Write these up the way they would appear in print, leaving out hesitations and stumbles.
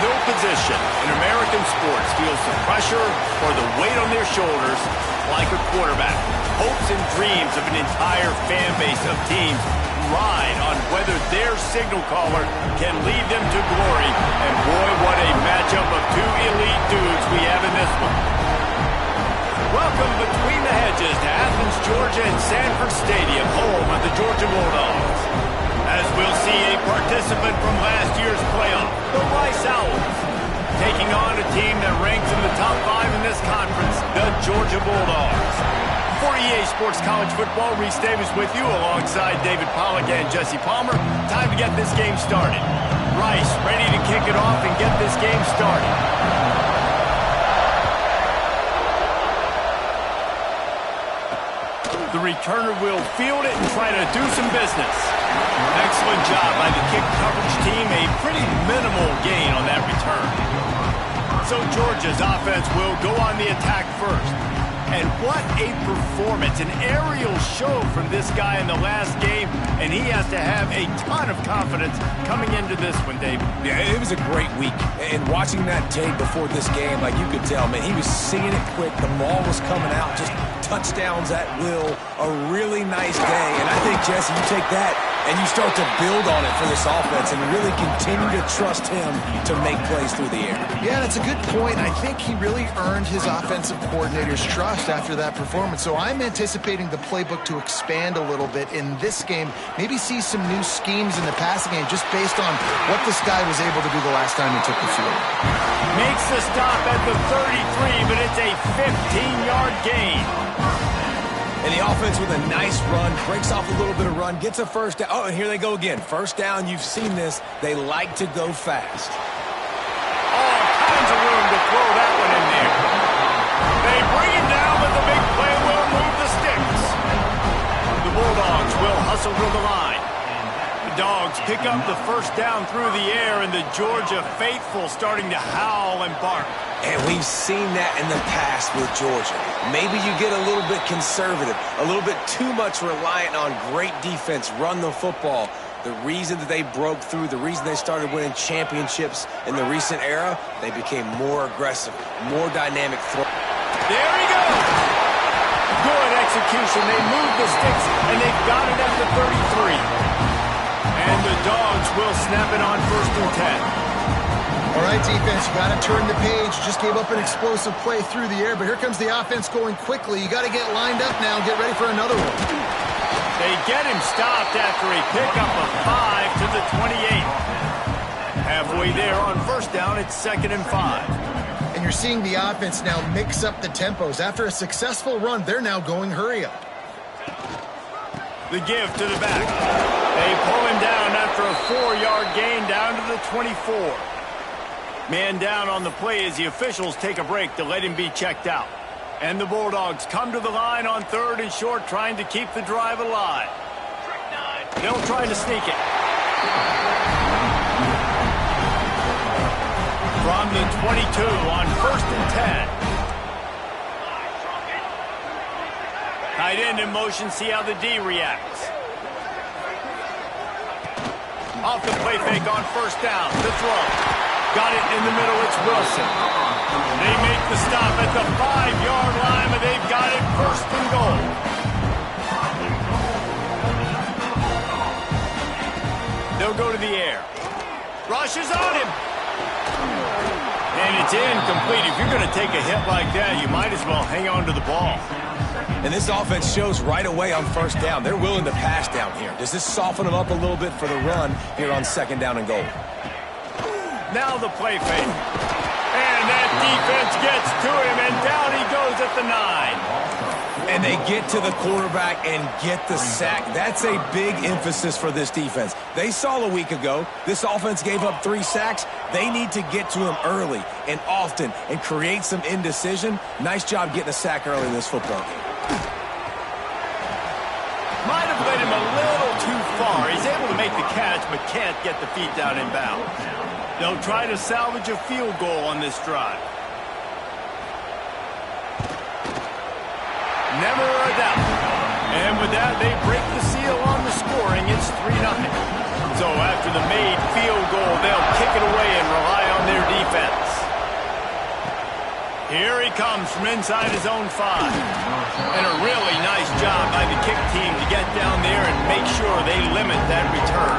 No position in American sports feels the pressure or the weight on their shoulders like a quarterback. Hopes and dreams of an entire fan base of teams ride on whether their signal caller can lead them to glory. And boy, what a matchup of two elite dudes we have in this one. Welcome between the hedges to Athens, Georgia and Sanford Stadium, home of the Georgia Bulldogs. As we'll see a participant from last year's playoff, the Rice Owls, taking on a team that ranks in the top 5 in this conference, the Georgia Bulldogs. For EA Sports College Football, Reese Davis with you alongside David Pollack and Jesse Palmer. Time to get this game started. Rice ready to kick it off and get this game started. The returner will field it and try to do some business. Excellent job by the kick coverage team. A pretty minimal gain on that return. So Georgia's offense will go on the attack first. And what a performance, an aerial show from this guy in the last game, and he has to have a ton of confidence coming into this one, Dave. Yeah, it was a great week, and watching that tape before this game, like you could tell, man, he was seeing it quick, the ball was coming out, just touchdowns at will, a really nice day, and I think, Jesse, you take that and you start to build on it for this offense and really continue to trust him to make plays through the air. Yeah, that's a good point. I think he really earned his offensive coordinator's trust after that performance. So I'm anticipating the playbook to expand a little bit in this game. Maybe see some new schemes in the passing game just based on what this guy was able to do the last time he took the field. Makes the stop at the 33, but it's a 15-yard gain. And the offense with a nice run, breaks off a little bit of run, gets a first down. Oh, and here they go again. First down, you've seen this. They like to go fast. All kinds of room to throw that one in there. They bring him down, but the big play will move the sticks. The Bulldogs will hustle to the line. The Dogs pick up the first down through the air, and the Georgia faithful starting to howl and bark. And we've seen that in the past with Georgia. Maybe you get a little bit conservative, a little bit too much reliant on great defense, run the football. The reason that they broke through, the reason they started winning championships in the recent era, they became more aggressive, more dynamic throw. There he goes! Good execution. They move the sticks, and they've got it at the 33. And the Dogs will snap it on 1st and 10. All right, defense, you got to turn the page. Just gave up an explosive play through the air, but here comes the offense going quickly. You got to get lined up now and get ready for another one. They get him stopped after a pickup of 5 to the 28. Halfway there on first down, it's 2nd and 5. And you're seeing the offense now mix up the tempos. After a successful run, they're now going hurry up. The give to the back. They pull him down after a 4-yard gain down to the 24. Man down on the play as the officials take a break to let him be checked out. And the Bulldogs come to the line on 3rd and short, trying to keep the drive alive. They'll try to sneak it. From the 22 on 1st and 10. Tight end in motion, see how the D reacts. Off the play fake on first down, the throw. Got it in the middle, it's Wilson. They make the stop at the 5-yard line, but they've got it 1st and goal. They'll go to the air. Rush is on him. And it's incomplete. If you're going to take a hit like that, you might as well hang on to the ball. And this offense shows right away on first down. They're willing to pass down here. Does this soften them up a little bit for the run here on 2nd down and goal? Now the play fake. And that defense gets to him, and down he goes at the 9. And they get to the quarterback and get the sack. That's a big emphasis for this defense. They saw a week ago, this offense gave up 3 sacks. They need to get to him early and often and create some indecision. Nice job getting a sack early in this football game. Might have led him a little too far. He's able to make the catch, but can't get the feet down in bounds. They'll try to salvage a field goal on this drive. Never a doubt. And with that, they break the seal on the scoring. It's 3-0. So after the made field goal, they'll kick it away and rely on their defense. defense. Here he comes from inside his own 5. And a really nice job by the kick team to get down there and make sure they limit that return.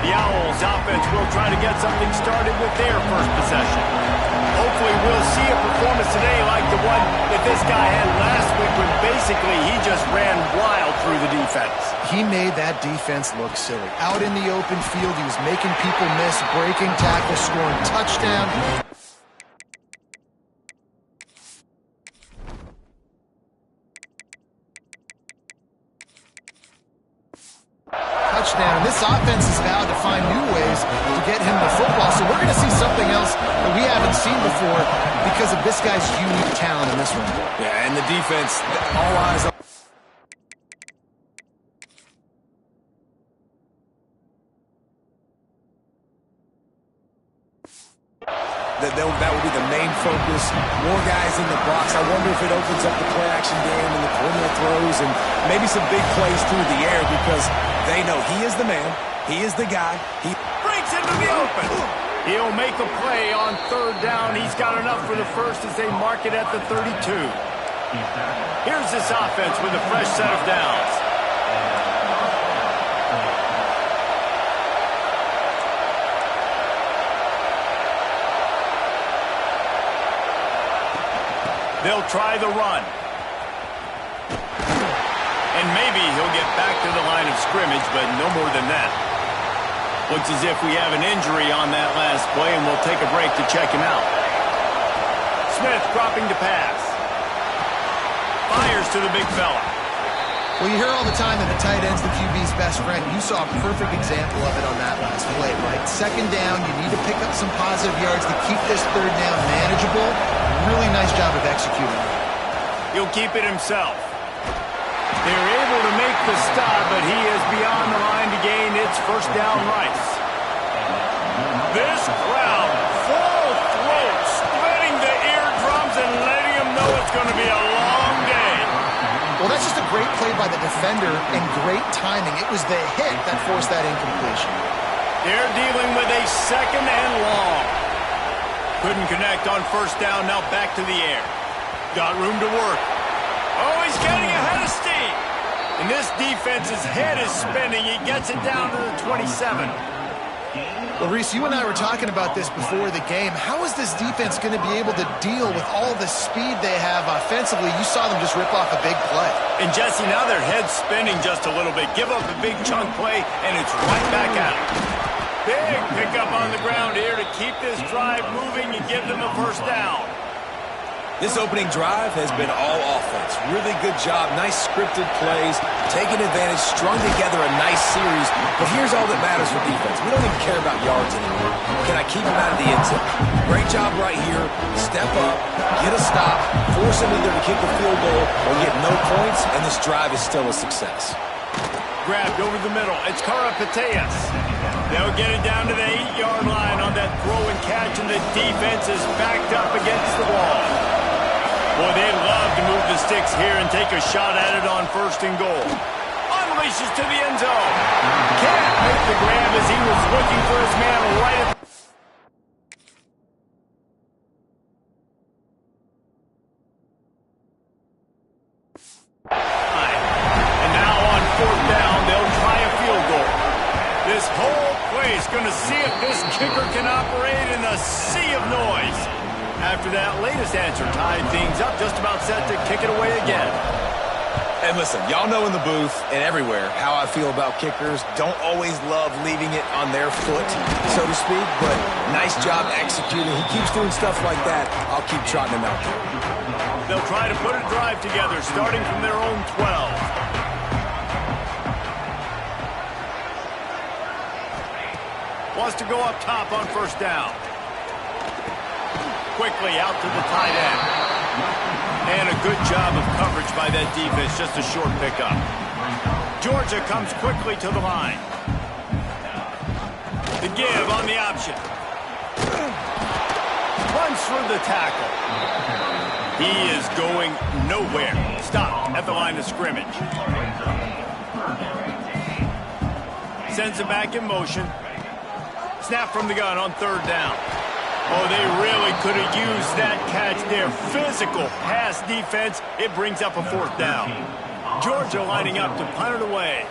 The Owls offense will try to get something started with their first possession. Hopefully we'll see a performance today like the one that this guy had last week when basically he just ran wild through the defense. He made that defense look silly. Out in the open field, he was making people miss, breaking tackles, scoring touchdown. And this offense is vowed to find new ways to get him the football. So we're going to see something else that we haven't seen before because of this guy's unique talent in this one. Yeah, and the defense, all eyes on. That will be the main focus. More guys in the box. I wonder if it opens up the play-action game and the perimeter throws and maybe some big plays through the air because they know he is the man. He is the guy. He breaks into the open. He'll make a play on third down. He's got enough for the first as they mark it at the 32. Here's this offense with a fresh set of downs. They'll try the run. And maybe he'll get back to the line of scrimmage, but no more than that. Looks as if we have an injury on that last play, and we'll take a break to check him out. Smith dropping to pass. Fires to the big fella. Well, you hear all the time that the tight end's the QB's best friend. You saw a perfect example of it on that last play, right? Second down, you need to pick up some positive yards to keep this third down manageable. Really nice job of executing. He'll keep it himself. They're able to make the stop, but he is beyond the line to gain its first down rights. This crowd, full throat, splitting the eardrums and letting them know it's going to be a long day. Well, that's just a great play by the defender and great timing. It was the hit that forced that incompletion. They're dealing with a second and long. Couldn't connect on first down, now back to the air. Got room to work. Oh, he's getting ahead of steam. And this defense's head is spinning. He gets it down to the 27. Well, Reese, you and I were talking about this before the game. How is this defense going to be able to deal with all the speed they have offensively? You saw them just rip off a big play. And, Jesse, now their head's spinning just a little bit. Give up a big chunk play, and it's right back at them. Big pickup on the ground here to keep this drive moving and give them a first down. This opening drive has been all offense. Really good job. Nice scripted plays. Taking advantage. Strung together a nice series. But here's all that matters for defense. We don't even care about yards anymore. Can I keep him out of the end zone? Great job right here. Step up. Get a stop. Force him either to kick a field goal or get no points. And this drive is still a success. Grabbed over the middle. It's Karapateas. They'll get it down to the 8-yard line on that throw and catch, and the defense is backed up against the wall. Boy, they'd love to move the sticks here and take a shot at it on first and goal. Unleashes to the end zone. Can't make the grab as he was looking for his man right at the... And now on fourth down, they'll try a field goal. This whole place going to see if this kicker can operate in a sea of noise. After that latest answer tied things up, just about set to kick it away again. And listen, y'all know in the booth and everywhere how I feel about kickers. Don't always love leaving it on their foot, so to speak, but nice job executing. He keeps doing stuff like that. I'll keep trotting him out there. They'll try to put a drive together, starting from their own 12. Wants to go up top on first down. Quickly out to the tight end. And a good job of coverage by that defense, just a short pickup. Georgia comes quickly to the line. The give on the option. Runs through the tackle. He is going nowhere. Stop at the line of scrimmage. Sends it back in motion. Snap from the gun on third down. Oh, they really could have used that catch there. Physical pass defense. It brings up a 4th down. Georgia lining up to punt it away.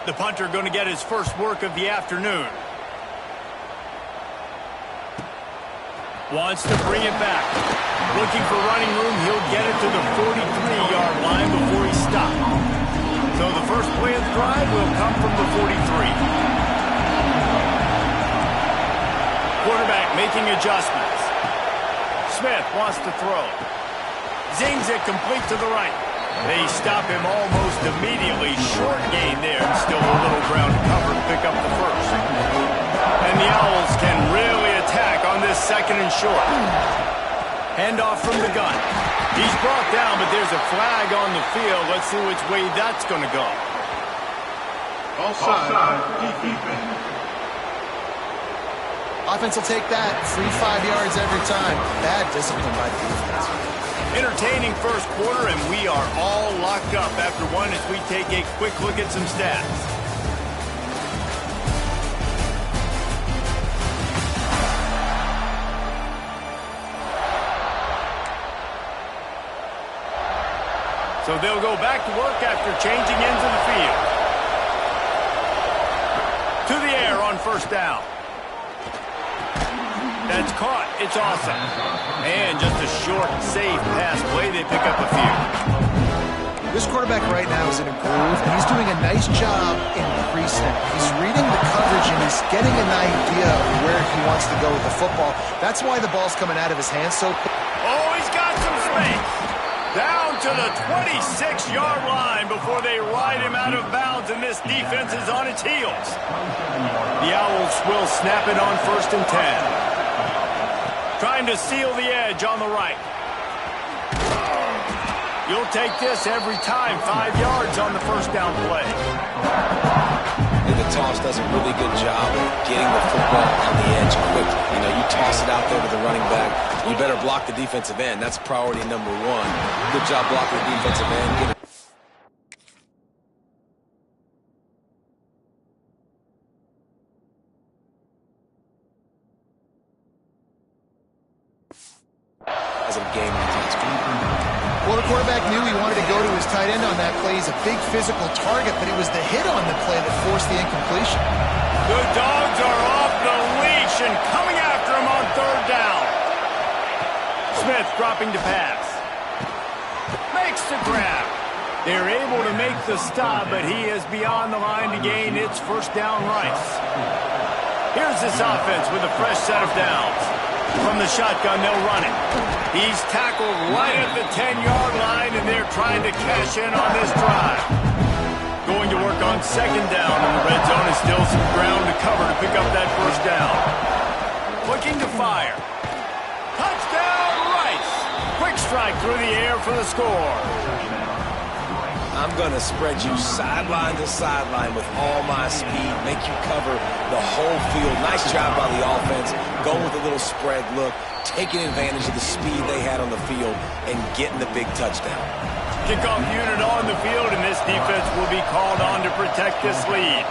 The punter going to get his first work of the afternoon. Wants to bring it back. Looking for running room. He'll get it to the 43-yard line before he stopped. So the first play of the drive will come from the 43. Quarterback making adjustments. Smith wants to throw. Zings it complete to the right. They stop him almost immediately. Short gain there. Still a little ground to cover to pick up the first. And the Owls can really attack on this 2nd and short. Handoff from the gun. He's brought down, but there's a flag on the field. Let's see which way that's going to go. Offside. Defense. Offense will take that. Free 5 yards every time. Bad discipline by the defense. Entertaining first quarter, and we are all locked up after one as we take a quick look at some stats. So they'll go back to work after changing ends of the field. To the air on 1st down. That's caught. It's awesome. And just a short, safe pass play. They pick up a few. This quarterback right now is in a groove, and he's doing a nice job in pre-snap. He's reading the coverage, and he's getting an idea of where he wants to go with the football. That's why the ball's coming out of his hands so quick. Oh, he's got some space. Down to the 26-yard line before they ride him out of bounds, and this defense is on its heels. The Owls will snap it on 1st and 10. Trying to seal the edge on the right. You'll take this every time. 5 yards on the 1st down play. And the toss does a really good job of getting the football on the edge quickly. You know, you toss it out there to the running back. You better block the defensive end. That's priority number 1. Good job blocking the defensive end. Get it. As a game Well, the quarterback knew he wanted to go to his tight end on that play. He's a big physical target, but it was the hit on the play that forced the incompletion. The Dogs are off the leash and coming after him on 3rd down. Smith dropping to pass. Makes the grab. They're able to make the stop, but he is beyond the line to gain its 1st down rights. Here's this offense with a fresh set of downs. From the shotgun, they'll run it. He's tackled right at the 10-yard line, and they're trying to cash in on this drive. Going to work on 2nd down, and the red zone is still some ground to cover to pick up that 1st down. Looking to fire. Touchdown, Rice! Quick strike through the air for the score. I'm going to spread you sideline to sideline with all my speed, make you cover the whole field. Nice job by the offense, going with a little spread look, taking advantage of the speed they had on the field and getting the big touchdown. Kickoff unit on the field, and this defense will be called on to protect this lead.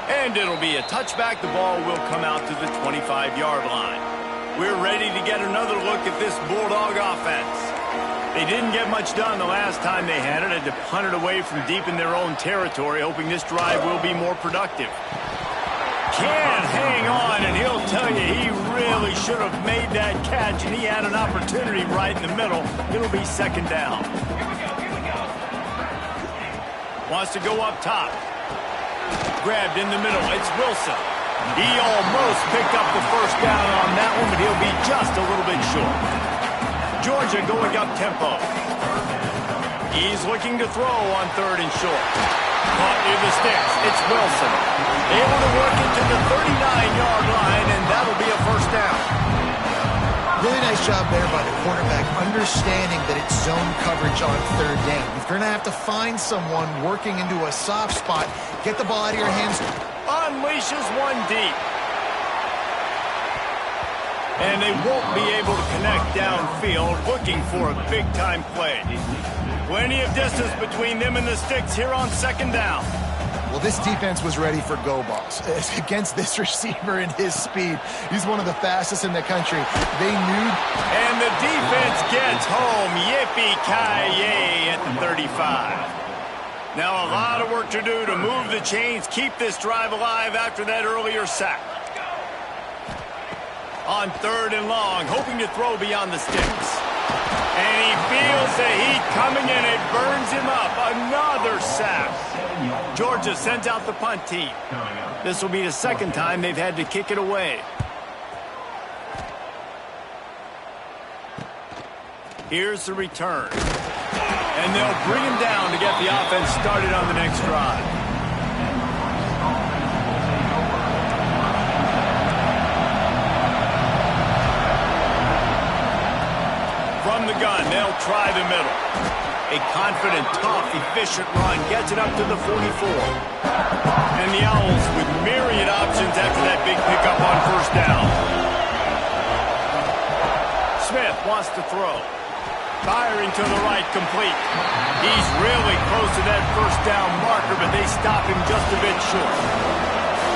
And it'll be a touchback. The ball will come out to the 25-yard line. We're ready to get another look at this Bulldog offense. They didn't get much done the last time they had it. Had to punt it away from deep in their own territory, hoping this drive will be more productive. Can't hang on, and he'll tell you he really should have made that catch, and he had an opportunity right in the middle. It'll be 2nd down. Wants to go up top. Grabbed in the middle. It's Wilson. He almost picked up the 1st down on that one, but he'll be just a little bit short. Georgia going up tempo. He's looking to throw on 3rd and short. Caught near the sticks. It's Wilson. Able to work it to the 39-yard line, and that'll be a 1st down. Really nice job there by the quarterback, understanding that it's zone coverage on 3rd down. If you're going to have to find someone working into a soft spot, get the ball out of your hands. Unleashes one deep. And they won't be able to connect downfield, looking for a big-time play. Plenty of distance between them and the sticks here on 2nd down. Well, this defense was ready for go balls. Against this receiver and his speed, he's one of the fastest in the country. They knew. And the defense gets home. Yippee-ki-yay at the 35. Now a lot of work to do to move the chains, keep this drive alive after that earlier sack. On 3rd and long, hoping to throw beyond the sticks. And he feels the heat coming and it burns him up. Another sack. Georgia sends out the punt team. This will be the second time they've had to kick it away. Here's the return. And they'll bring him down to get the offense started on the next drive. From the gun, they'll try the middle. A confident, tough, efficient run gets it up to the 44. And the Owls with myriad options after that big pickup on 1st down. Smith wants to throw. Firing to the right, complete. He's really close to that 1st down marker, but they stop him just a bit short.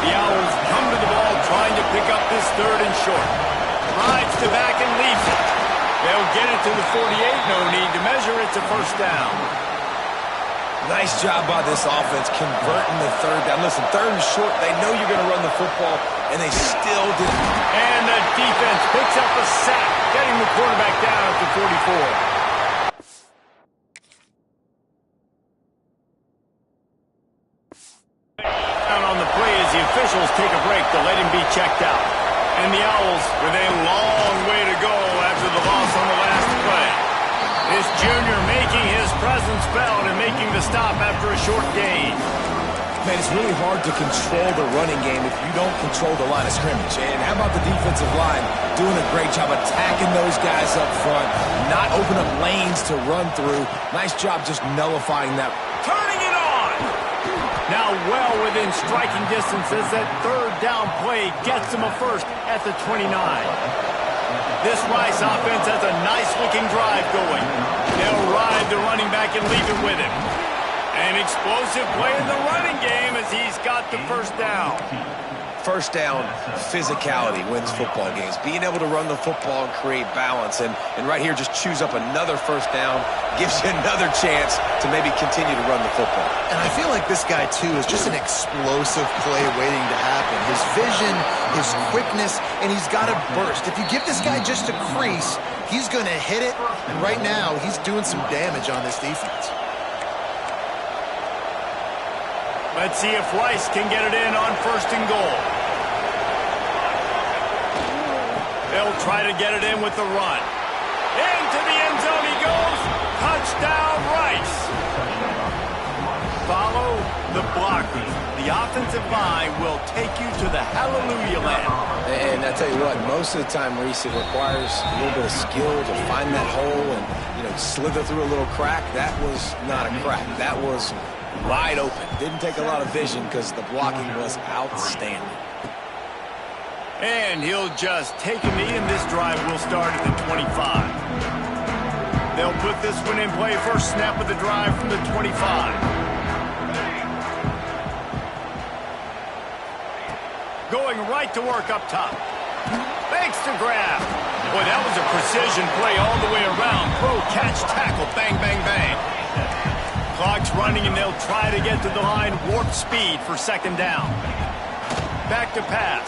The Owls come to the ball trying to pick up this 3rd and short. Rides to back and leaves it. They'll get it to the 48, no need to measure it to 1st down. Nice job by this offense converting the 3rd down. Listen, 3rd and short, they know you're going to run the football, and they still didn't. And the defense picks up a sack, getting the quarterback down at the 44. Down on the play as the officials take a break to let him be checked out. And the Owls with a long way to go after the loss on the last play. This junior making his presence felt and making the stop after a short gain. Man, it's really hard to control the running game if you don't control the line of scrimmage. And how about the defensive line doing a great job attacking those guys up front, not open up lanes to run through. Nice job just nullifying that. Turning it on! Now well within striking distance as that 3rd down play gets him a 1st at the 29. This Rice offense has a nice-looking drive going. They'll ride the running back and leave it with him. An explosive play in the running game as he's got the 1st down. 1st down, physicality wins football games. Being able to run the football and create balance. And right here, just choose up another 1st down, gives you another chance to maybe continue to run the football. And I feel like this guy, too, is just an explosive play waiting to happen. His vision, his quickness, and he's got a burst. If you give this guy just a crease, he's going to hit it. And right now, he's doing some damage on this defense. Let's see if Rice can get it in on 1st and goal. They'll try to get it in with the run. Into the end zone he goes. Touchdown, Rice. Follow the blockers. The offensive line will take you to the hallelujah land. And I tell you what, most of the time, Reese, it requires a little bit of skill to find that hole and, slither through a little crack. That was not a crack. That was wide open. Didn't take a lot of vision because the blocking was outstanding. And he'll just take a knee, and this drive will start at the 25. They'll put this one in play. 1st snap of the drive from the 25. Going right to work up top. Thanks to grab. Boy, that was a precision play all the way around. Throw, catch, tackle, bang, bang, bang. Clock's running, and they'll try to get to the line. Warp speed for 2nd down. Back to pass.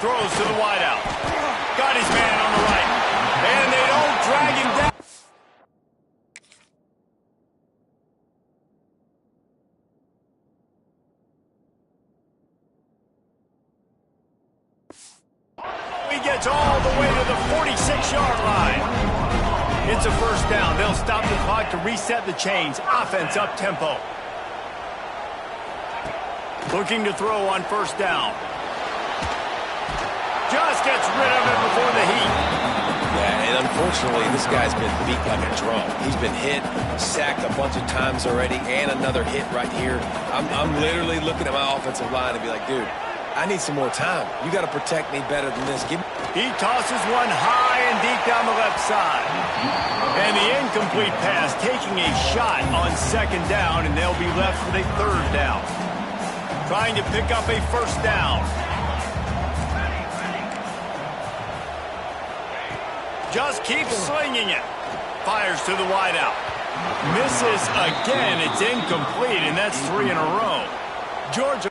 Throws to the wideout. Got his man on the right. And they don't drag him down. He gets all the way to the 46-yard line. It's a 1st down. They'll stop the clock to reset the chains. Offense up tempo. Looking to throw on 1st down. Just gets rid of it before the heat. Yeah, and unfortunately, this guy's been beat like a drum. He's been hit, sacked a bunch of times already, and another hit right here. I'm literally looking at my offensive line and be like, dude, I need some more time. You got to protect me better than this. He tosses one high and deep down the left side. And the incomplete pass taking a shot on 2nd down, and they'll be left with a 3rd down. trying to pick up a first down. Just keeps slinging it. Fires to the wideout. Misses again. It's incomplete, and that's 3 in a row. Georgia.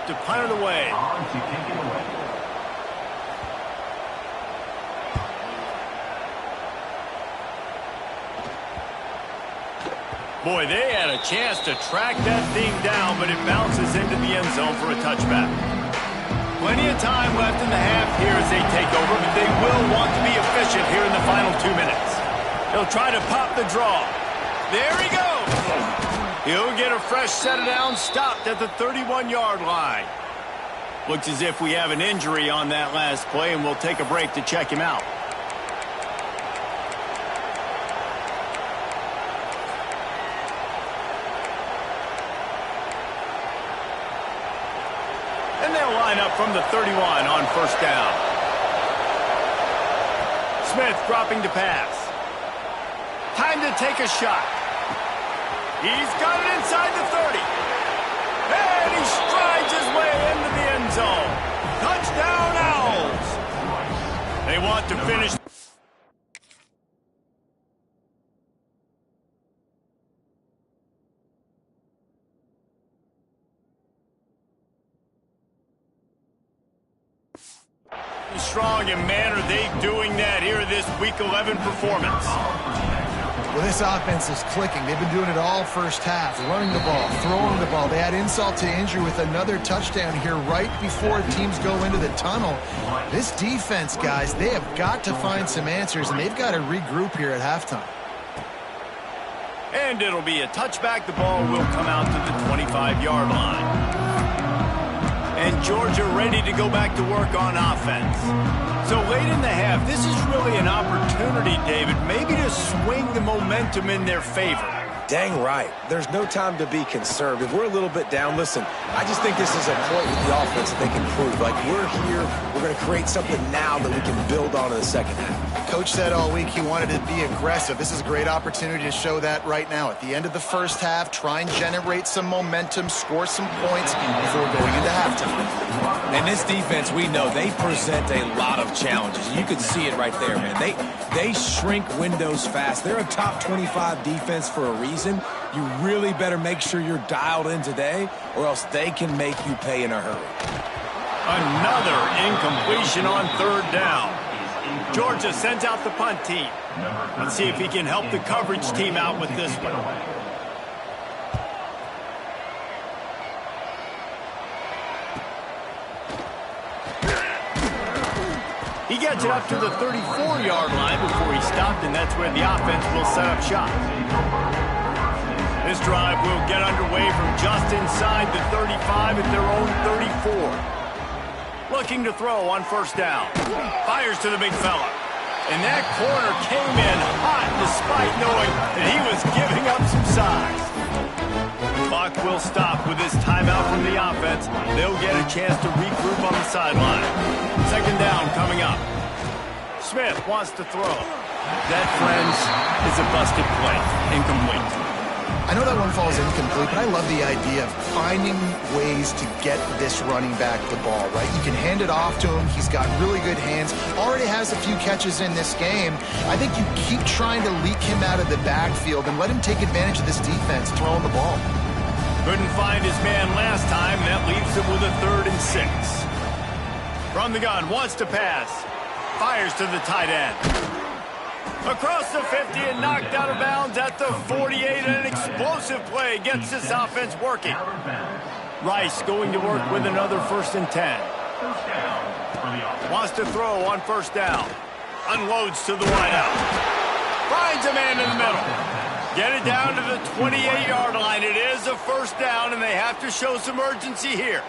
To punt it away. Boy, they had a chance to track that thing down, but it bounces into the end zone for a touchback. Plenty of time left in the half here as they take over, but they will want to be efficient here in the final 2 minutes. They'll try to pop the draw. There he goes. He'll get a fresh set of downs, stopped at the 31-yard line. Looks as if we have an injury on that last play, and we'll take a break to check him out. And they'll line up from the 31 on first down. Smith dropping to pass. Time to take a shot. He's got it inside the 30. And he strides his way into the end zone. Touchdown, Owls. They want to finish. Strong, and man, are they doing that here in this Week 11 performance. Well, this offense is clicking. They've been doing it all first half, running the ball, throwing the ball. They had insult to injury with another touchdown here right before teams go into the tunnel. This defense, guys, they have got to find some answers, and they've got to regroup here at halftime. And it'll be a touchback. The ball will come out to the 25-yard line. And Georgia ready to go back to work on offense. So late in the half, this is really an opportunity, David, maybe to swing the momentum in their favor. Dang right. There's no time to be concerned. If we're a little bit down, listen, I just think this is a point with the offense that they can prove. Like, we're here, we're going to create something now that we can build on in the second half. Coach said all week he wanted to be aggressive. This is a great opportunity to show that right now. At the end of the first half, try and generate some momentum, score some points before going into halftime. And this defense, we know, they present a lot of challenges. You can see it right there, man. They shrink windows fast. They're a top 25 defense for a reason. You really better make sure you're dialed in today, or else they can make you pay in a hurry. Another incompletion on third down. Georgia sends out the punt team. Let's see if he can help the coverage team out with this one. He gets it up to the 34-yard line before he stopped, and that's where the offense will set up shop. This drive will get underway from just inside the 35 at their own 34. Looking to throw on first down. Fires to the big fella. And that corner came in hot despite knowing that he was giving up some size. The clock will stop with this timeout from the offense. They'll get a chance to regroup on the sideline. Second down coming up. Smith wants to throw. That, friends, is a busted play. Incomplete. I know that one falls incomplete, but I love the idea of finding ways to get this running back the ball, right? You can hand it off to him. He's got really good hands. Already has a few catches in this game. I think you keep trying to leak him out of the backfield and let him take advantage of this defense throwing the ball. Couldn't find his man last time. That leaves him with a 3rd and 6. From the gun, wants to pass. Fires to the tight end. Across the 50 and knocked out of bounds at the 48. An explosive play gets this offense working. Rice going to work with another 1st and 10. Wants to throw on first down. Unloads to the wideout. Finds a man in the middle. Get it down to the 28-yard line. It is a first down, and they have to show some urgency here.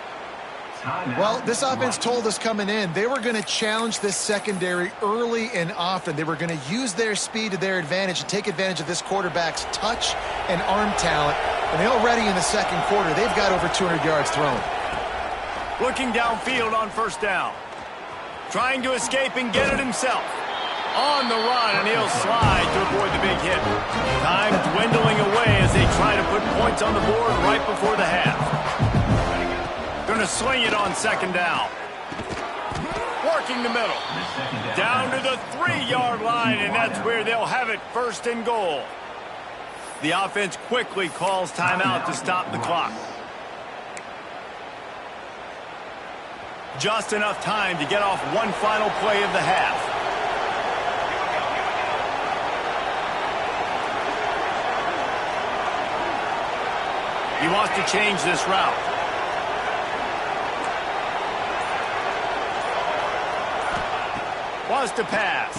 Well, this offense told us coming in they were going to challenge this secondary early and often. They were going to use their speed to their advantage and take advantage of this quarterback's touch and arm talent. And already in the second quarter, they've got over 200 yards thrown. Looking downfield on first down. Trying to escape and get it himself. On the run, and he'll slide to avoid the big hit. Time dwindling away as they try to put points on the board right before the half. Going to sling it on second down. Working the middle. Down to the 3-yard line, and that's where they'll have it, first and goal. The offense quickly calls timeout to stop the clock. Just enough time to get off one final play of the half. He wants to change this route. Wants to pass.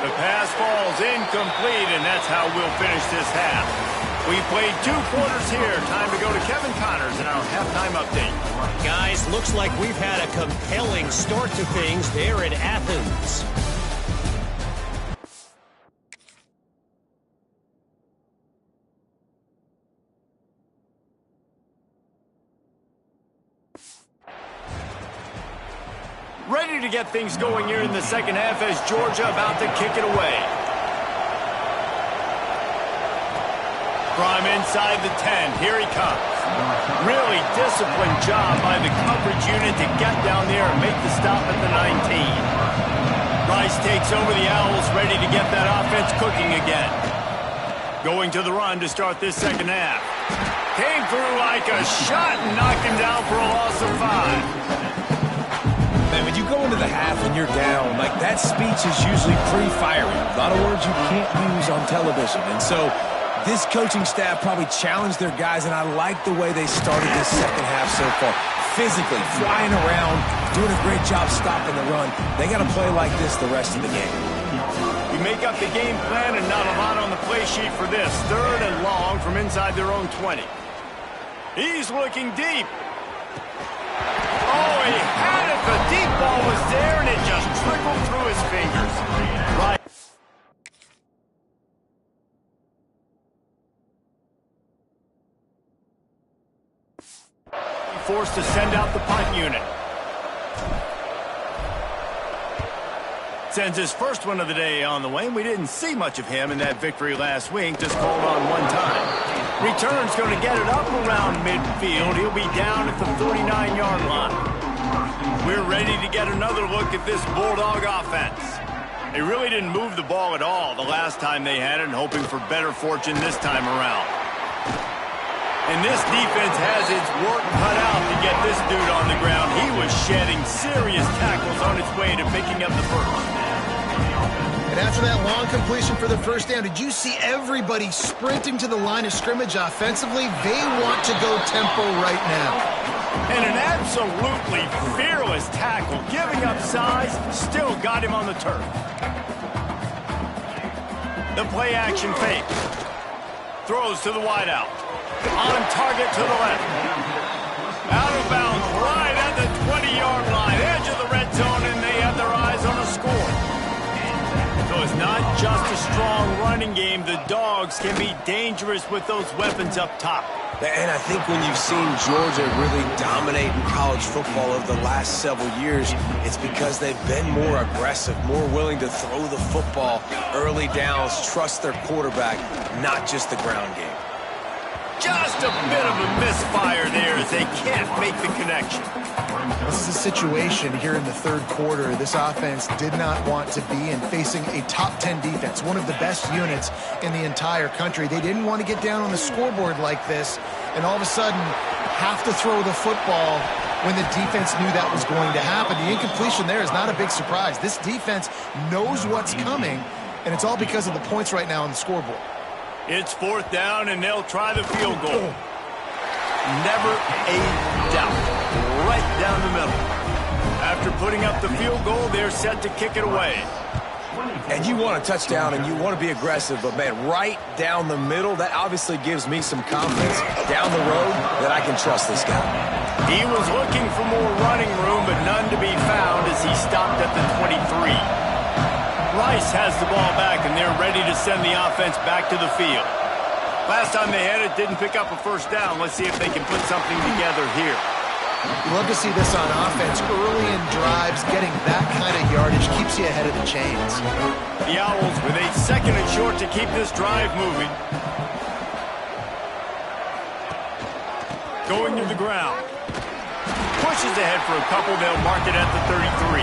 The pass falls incomplete, and that's how we'll finish this half. We played 2 quarters here. Time to go to Kevin Connors in our halftime update. Guys, looks like we've had a compelling start to things there in Athens. Ready to get things going here in the second half as Georgia about to kick it away. From inside the 10, here he comes. Really disciplined job by the coverage unit to get down there and make the stop at the 19. Rice takes over the Owls, ready to get that offense cooking again. Going to the run to start this second half. Came through like a shot and knocked him down for a loss of 5. Man, when you go into the half and you're down, like that speech is usually pretty fiery. A lot of words you can't use on television. And so this coaching staff probably challenged their guys, and I like the way they started this second half so far. Physically, flying around, doing a great job stopping the run. They got to play like this the rest of the game. We make up the game plan and not a lot on the play sheet for this. 3rd and long from inside their own 20. He's looking deep. Oh, he had it. The deep ball was there, and it just trickled through his fingers. Right. Forced to send out the punt unit. Sends his first one of the day on the way. We didn't see much of him in that victory last week. Just called on one time. Return's going to get it up around midfield. He'll be down at the 49-yard line. We're ready to get another look at this Bulldog offense. They really didn't move the ball at all the last time they had it, and hoping for better fortune this time around. And this defense has its work cut out to get this dude on the ground. He was shedding serious tackles on its way to picking up the first. And after that long completion for the first down, did you see everybody sprinting to the line of scrimmage offensively? They want to go tempo right now. And an absolutely fearless tackle, giving up size, still got him on the turf. The play action fake. Throws to the wideout. On target to the left. Out of bounds right at the 20-yard line. Edge of the red zone, and they have their eyes on a score. So it's not just a strong running game. The Dogs can be dangerous with those weapons up top. And I think when you've seen Georgia really dominate in college football over the last several years, it's because they've been more aggressive, more willing to throw the football early downs, trust their quarterback, not just the ground game. Just a bit of a misfire there as they can't make the connection. This is a situation here in the third quarter this offense did not want to be in, facing a top 10 defense, one of the best units in the entire country. They didn't want to get down on the scoreboard like this and all of a sudden have to throw the football when the defense knew that was going to happen. The incompletion there is not a big surprise. This defense knows what's coming, and it's all because of the points right now on the scoreboard. It's 4th down, and they'll try the field goal. Never a doubt. Right down the middle. After putting up the field goal, they're set to kick it away. And you want a touchdown, and you want to be aggressive, but, man, right down the middle, that obviously gives me some confidence down the road that I can trust this guy. He was looking for more running room, but none to be found as he stopped at the 23. Rice has the ball back, and they're ready to send the offense back to the field. Last time they had it, didn't pick up a first down. Let's see if they can put something together here. You love to see this on offense. Early in drives, getting that kind of yardage keeps you ahead of the chains. The Owls with a 2nd and short to keep this drive moving. Going to the ground. Pushes ahead for a couple. They'll mark it at the 33.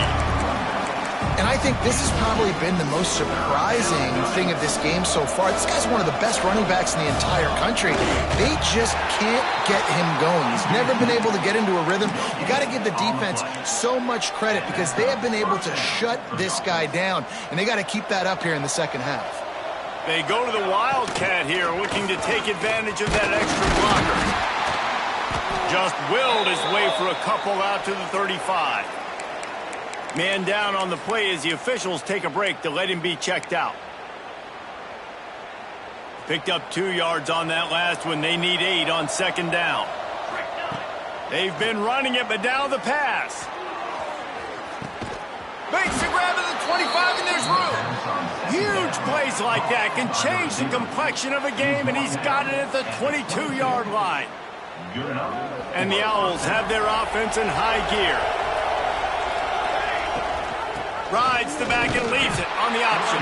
And I think this has probably been the most surprising thing of this game so far. This guy's one of the best running backs in the entire country. They just can't get him going. He's never been able to get into a rhythm. You got to give the defense so much credit because they have been able to shut this guy down, and they got to keep that up here in the second half. They go to the Wildcat here, looking to take advantage of that extra blocker. Just willed his way for a couple out to the 35. Man down on the play as the officials take a break to let him be checked out. Picked up 2 yards on that last one. They need 8 on 2nd down. They've been running it, but now the pass. Makes the grab at the 25, and there's room. Huge plays like that can change the complexion of a game, and he's got it at the 22-yard line. And the Owls have their offense in high gear. Rides the back and leaves it on the option.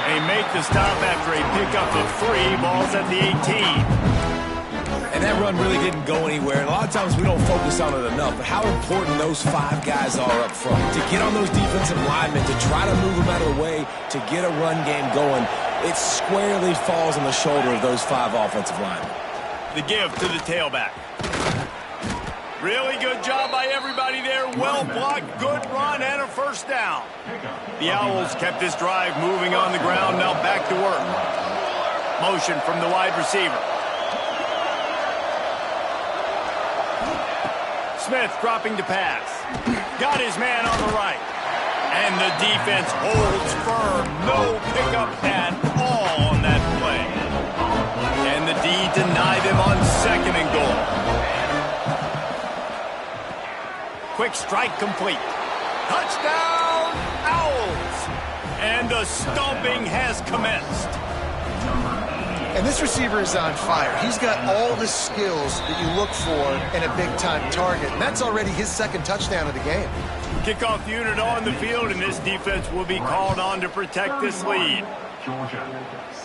They make the stop after a pickup of 3. Ball's at the 18. And that run really didn't go anywhere. And a lot of times we don't focus on it enough. But how important those 5 guys are up front. To get on those defensive linemen, to try to move them out of the way, to get a run game going, it squarely falls on the shoulder of those 5 offensive linemen. The give to the tailback. Really good job by everybody there. Well blocked, good run, and a 1st down. The Owls kept this drive moving on the ground. Now back to work. Motion from the wide receiver. Smith dropping to pass. Got his man on the right. And the defense holds firm. No pickup at all on that play. And the D deny them on 2nd and goal. Quick strike complete. Touchdown, Owls! And the stomping has commenced. And this receiver is on fire. He's got all the skills that you look for in a big-time target. And that's already his 2nd touchdown of the game. Kickoff unit on the field, and this defense will be called on to protect this lead. Georgia,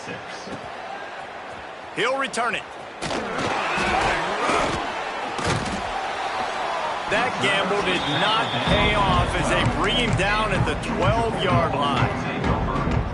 6. He'll return it. That gamble did not pay off as they bring him down at the 12-yard line.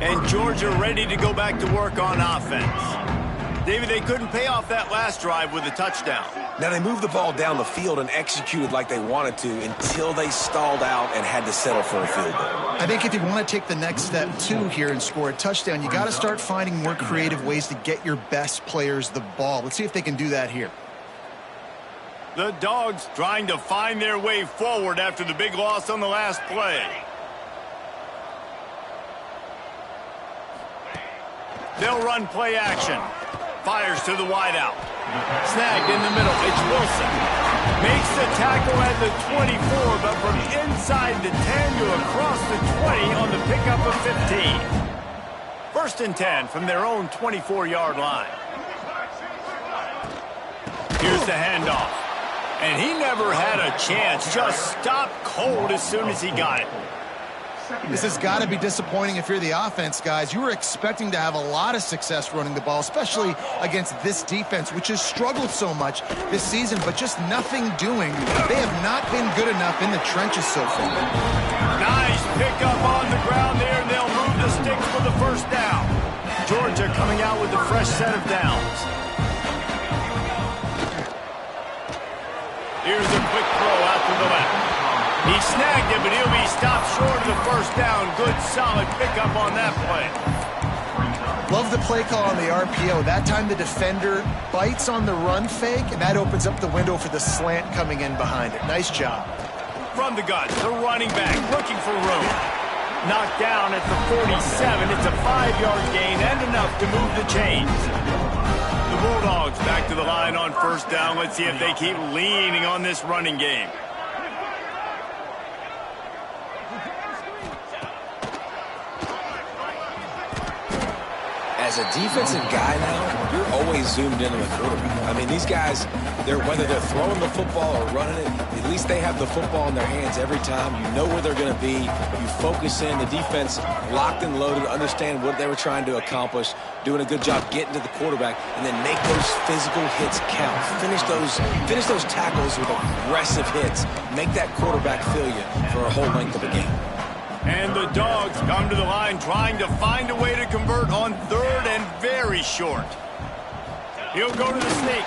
And Georgia ready to go back to work on offense. David, they couldn't pay off that last drive with a touchdown. Now, they moved the ball down the field and executed like they wanted to until they stalled out and had to settle for a field goal. I think if you want to take the next step, too, here and score a touchdown, you got to start finding more creative ways to get your best players the ball. Let's see if they can do that here. The Dogs trying to find their way forward after the big loss on the last play. They'll run play action. Fires to the wideout. Snagged in the middle. It's Wilson. Makes the tackle at the 24, but from inside the 10 to across the 20 on the pickup of 15. 1st and 10 from their own 24-yard line. Here's the handoff. And he never had a chance. Just stopped cold as soon as he got it. This has got to be disappointing if you're the offense, guys. You were expecting to have a lot of success running the ball, especially against this defense, which has struggled so much this season, but just nothing doing. They have not been good enough in the trenches so far. Nice pickup on the ground there, and they'll move the sticks for the 1st down. Georgia coming out with a fresh set of downs. Here's a quick throw out to the left. He snagged it, but he'll be stopped short of the 1st down. Good, solid pickup on that play. Love the play call on the RPO. That time the defender bites on the run fake, and that opens up the window for the slant coming in behind it. Nice job. From the guts, the running back looking for room. Knocked down at the 47. It's a 5-yard gain and enough to move the chains. The Bulldogs back to the line on 1st down. Let's see if they keep leaning on this running game. as a defensive guy now, you're always zoomed in on the quarterback. I mean, these guys, whether they're throwing the football or running it, at least they have the football in their hands every time. You know where they're going to be. You focus in. The defense locked and loaded, understand what they were trying to accomplish, doing a good job getting to the quarterback, and then make those physical hits count. Finish those tackles with aggressive hits. Make that quarterback feel you for a whole length of a game. And the Dogs come to the line trying to find a way to convert on third and very short. He'll go to the sneak.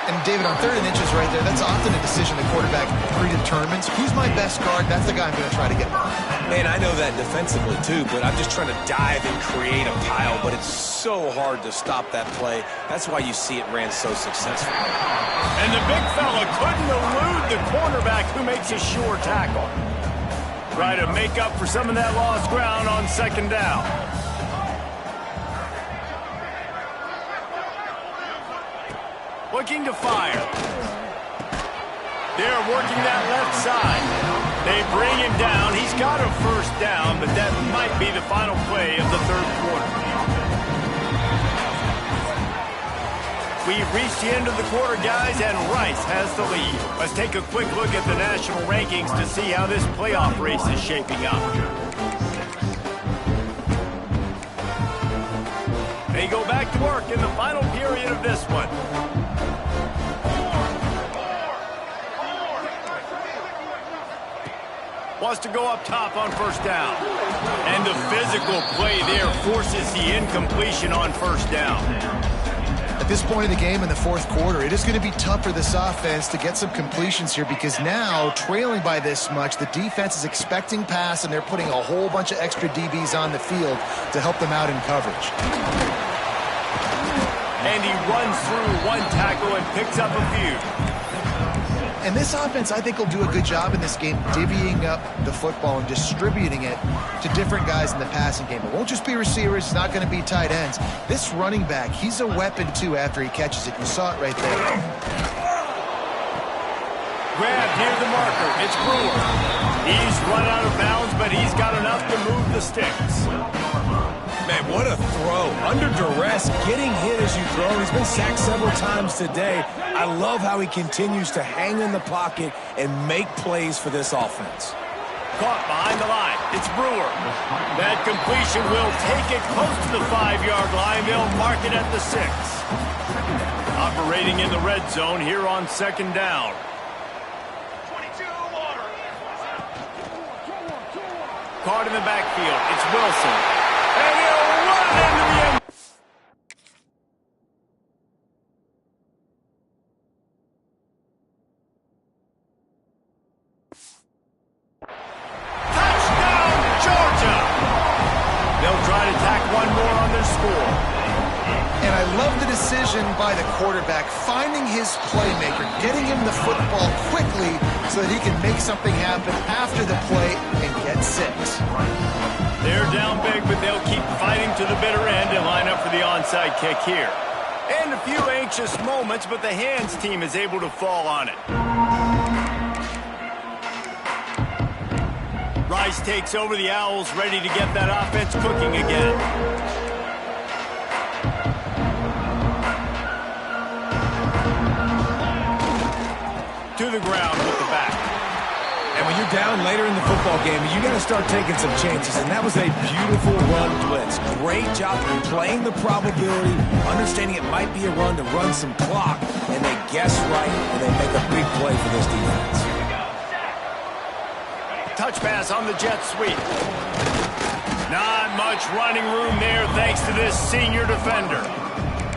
And David, on 3rd and inches right there, that's often a decision the quarterback predetermines. Who's my best guard? That's the guy I'm going to try to get. Man, I know that defensively too, but I'm just trying to dive and create a pile, but it's so hard to stop that play. That's why you see it ran so successful. And the big fella couldn't elude the cornerback who makes a sure tackle. Try to make up for some of that lost ground on 2nd down. Looking to fire. They're working that left side. They bring him down. He's got a 1st down, but that might be the final play of the 3rd quarter. We've reached the end of the quarter, guys, and Rice has the lead. Let's take a quick look at the national rankings to see how this playoff race is shaping up. They go back to work in the final period of this one. Wants to go up top on 1st down. And the physical play there forces the incompletion on 1st down. At this point in the game in the 4th quarter, it is going to be tough for this offense to get some completions here because now, trailing by this much, the defense is expecting pass and they're putting a whole bunch of extra DBs on the field to help them out in coverage. And he runs through 1 tackle and picks up a few. And this offense, I think, will do a good job in this game divvying up the football and distributing it to different guys in the passing game. It won't just be receivers. It's not going to be tight ends. This running back, he's a weapon, too, after he catches it. You saw it right there. Grabbed near the marker. It's Brewer. He's run out of bounds, but he's got enough to move the sticks. Man, what a throw. Under duress, getting hit as you throw. He's been sacked several times today. I love how he continues to hang in the pocket and make plays for this offense. Caught behind the line. It's Brewer. That completion will take it close to the 5-yard line. They'll mark it at the 6. Operating in the red zone here on 2nd down. Caught in the backfield. It's Wilson. And he'll run into the end. Touchdown, Georgia! They'll try to tack one more on their score. And I love the decision by the quarterback, finding his playmaker, getting him the football quickly so that he can make something happen after the play and get 6. They're down big, but they'll keep fighting to the bitter end and line up for the onside kick here. And a few anxious moments, but the hands team is able to fall on it. Rice takes over the Owls, ready to get that offense cooking again. To the ground with the back. And when you're down later in the football game, you got to start taking some chances. And that was a beautiful run blitz. Great job playing the probability, understanding it might be a run to run some clock. And they guess right, and they make a big play for this defense. Touch pass on the jet sweep. Not much running room there thanks to this senior defender.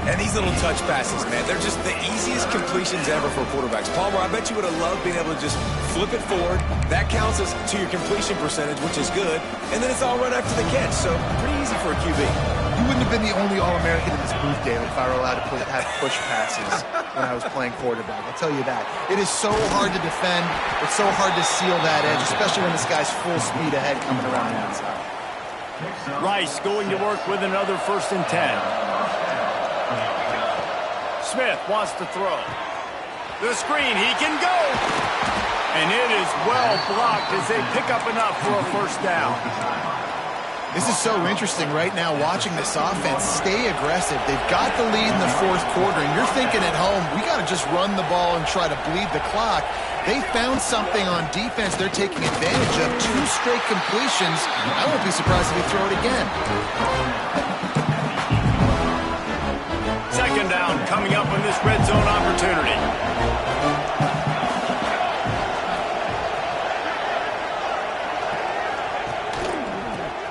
And these little touch passes, man, they're just the easiest completions ever for quarterbacks. Palmer, I bet you would have loved being able to just flip it forward. That counts as to your completion percentage, which is good. And then it's all run after the catch, so pretty easy for a QB. You wouldn't have been the only All-American in this booth, David, if I were allowed to have push passes when I was playing quarterback. I'll tell you that. It is so hard to defend. It's so hard to seal that edge, especially when this guy's full speed ahead coming around the outside. Rice going to work with another 1st and 10. Smith wants to throw. The screen, he can go. And it is well blocked as they pick up enough for a 1st down. This is so interesting right now watching this offense stay aggressive. They've got the lead in the fourth quarter, and you're thinking at home, we got to just run the ball and try to bleed the clock. They found something on defense they're taking advantage of. 2 straight completions. I won't be surprised if they throw it again. Second down coming up on this red zone opportunity.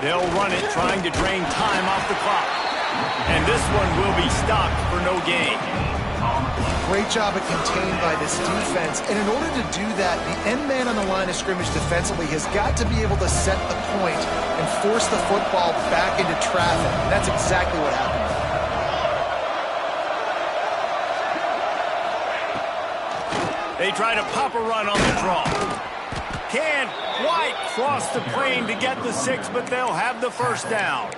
They'll run it, trying to drain time off the clock. And this one will be stopped for no gain. Great job at contained by this defense. And in order to do that, the end man on the line of scrimmage defensively has got to be able to set the point and force the football back into traffic. And that's exactly what happened. They try to pop a run on the draw. Can't quite cross the plane to get the 6, but they'll have the first down.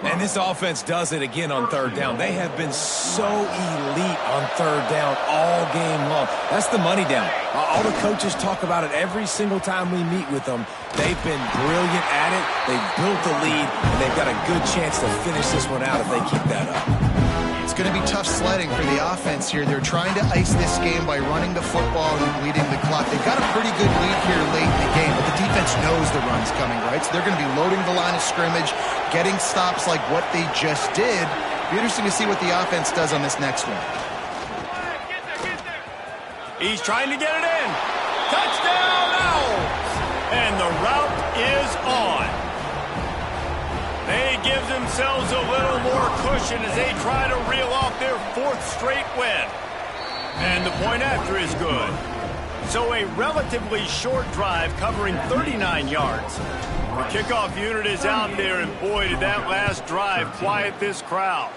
And this offense does it again on third down. They have been so elite on third down all game long. That's the money down. All the coaches talk about it every single time we meet with them. They've been brilliant at it. They've built the lead, and they've got a good chance to finish this one out if they keep that up. It's going to be tough sledding for the offense here. They're trying to ice this game by running the football and bleeding the clock. They've got a pretty good lead here late in the game, but the defense knows the run's coming, right? So they're going to be loading the line of scrimmage, getting stops like what they just did. Be interesting to see what the offense does on this next one. He's trying to get it in. Touchdown, Owls! And the route is on. They give themselves a little more cushion as they try to reel off their 4th straight win. And the point after is good. So a relatively short drive covering 39 yards. The kickoff unit is out there, and boy, did that last drive quiet this crowd.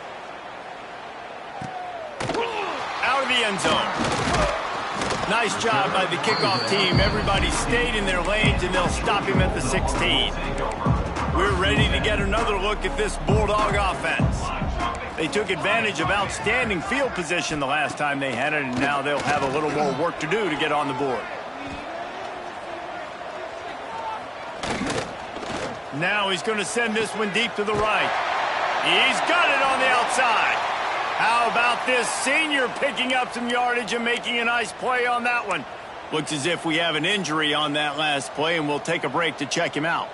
Out of the end zone. Nice job by the kickoff team. Everybody stayed in their lanes, and they'll stop him at the 16. We're ready to get another look at this Bulldog offense. They took advantage of outstanding field position the last time they had it, and now they'll have a little more work to do to get on the board. Now he's going to send this one deep to the right. He's got it on the outside. How about this senior picking up some yardage and making a nice play on that one? Looks as if we have an injury on that last play, and we'll take a break to check him out.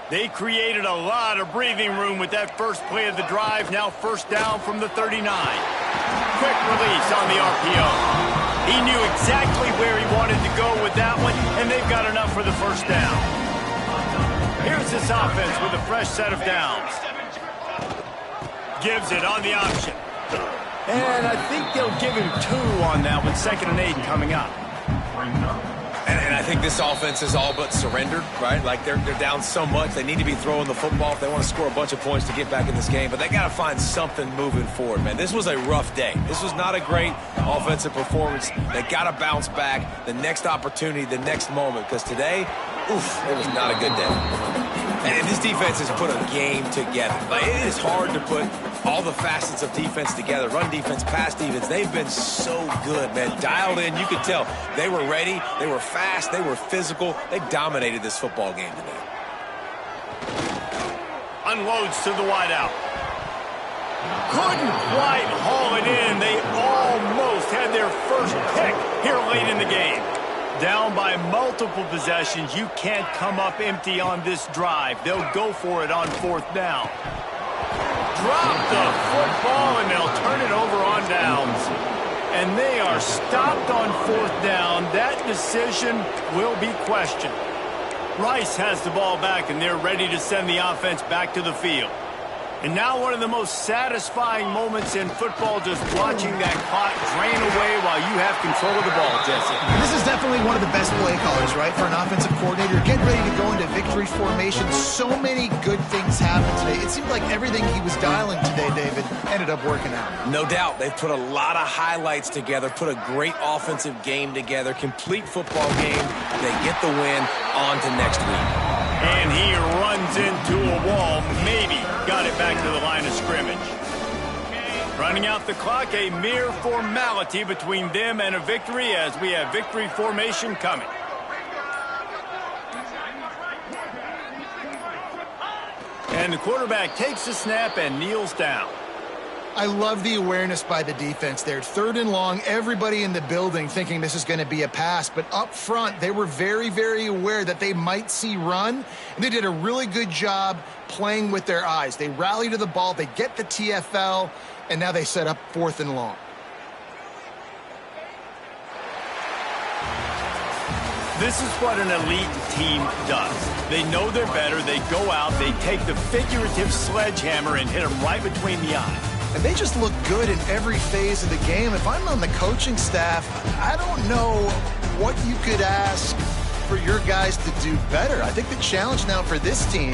They created a lot of breathing room with that first play of the drive. Now first down from the 39. Quick release on the RPO. He knew exactly where he wanted to go with that one, and they've got enough for the first down. Here's this offense with a fresh set of downs. Gives it on the option. And I think they'll give him 2 on that one. 2nd and 8 coming up. And I think this offense is all but surrendered, right? Like they're down so much. They need to be throwing the football if they want to score a bunch of points to get back in this game. But they got to find something moving forward, man. This was a rough day. This was not a great offensive performance. They got to bounce back the next opportunity, the next moment. Because today, oof, it was not a good day. And this defense has put a game together. Like, it is hard to put all the facets of defense together. Run defense, pass defense. They've been so good, man. Dialed in. You could tell they were ready. They were fast. They were physical. They dominated this football game today. Unloads to the wideout. Couldn't quite haul it in. They almost had their first pick here late in the game. Down by multiple possessions. You can't come up empty on this drive. They'll go for it on 4th down. Drop the football, and they'll turn it over on downs. And they are stopped on 4th down. That decision will be questioned. Rice has the ball back, and they're ready to send the offense back to the field. And now one of the most satisfying moments in football, just watching that clock drain away while you have control of the ball, Jesse. This is definitely one of the best play callers, right, for an offensive coordinator. Getting ready to go into victory formation. So many good things happened today. It seemed like everything he was dialing today, David, ended up working out. No doubt. They've put a lot of highlights together, put a great offensive game together, complete football game. They get the win. On to next week. And he runs into a wall. Maybe got it back to the line of scrimmage. Running out the clock, a mere formality between them and a victory as we have victory formation coming. And the quarterback takes the snap and kneels down. I love the awareness by the defense there. 3rd and long, everybody in the building thinking this is going to be a pass. But up front, they were very, very aware that they might see run. And they did a really good job playing with their eyes. They rally to the ball, they get the TFL, and now they set up 4th and long. This is what an elite team does. They know they're better. They go out, they take the figurative sledgehammer and hit them right between the eyes. And they just look good in every phase of the game. If I'm on the coaching staff, I don't know what you could ask for your guys to do better. I think the challenge now for this team